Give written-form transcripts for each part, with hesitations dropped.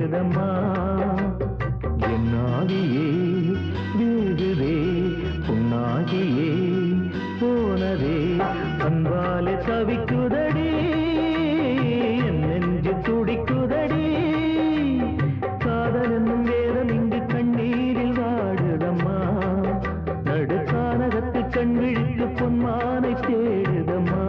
தேடுதம்மா என்னாகியே வேகுதே புண்ணாகியே போனதே அன்பாலே தவிக்குதடி என் நெஞ்சு துடிக்குதடி காதல் என்னும் வேதம் இங்கு கண்ணீரில் வாடுதம்மா நடுக்கானகத்து கண் விழித்து பொன்மானை தேடுதம்மா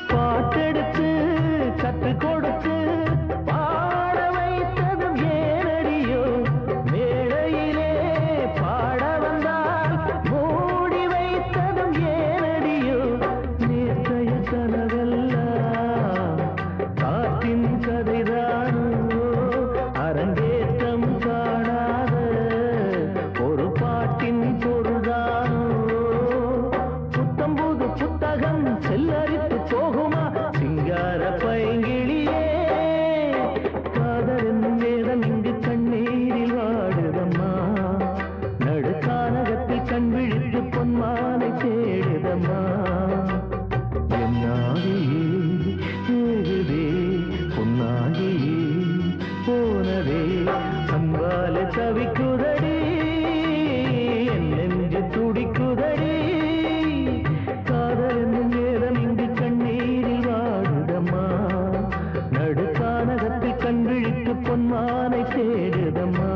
பாட்டெடுத்து கத்து கொடுத்து பாட வைத்ததும் ஏனடியோ மேடையிலே பாட வந்தால் மூடி வைத்ததும் ஏனடியோ நேற்றைய கனவெல்லாம் காற்றின் கதைதானோ அரங்கேற்றம் காணாத ஒரு பாட்டின் பொருள்தானோ புத்தம்புது புத்தகம் செல்லரித்து போகுமா சிங்கார பைங்கிளியே காதல் என்னும் வேதம் இங்கு கண்ணீரில் வாடுதம்மா நடுக்கானகத்தில் கண் விழித்து பொன்மானை தேடுதம்மா என்னாகியே ஏகுதே பொன்னாகியே போனதே அன்பாலே தவிக்குதடி என் நெஞ்சு துடிக்குதடி காதல் என்னும் நேரம் இங்கு கண்ணீரில் வாடுதம்மா நடுக்கானகத்தில் கண் விழித்து பொன்மானை தேடுதம்மா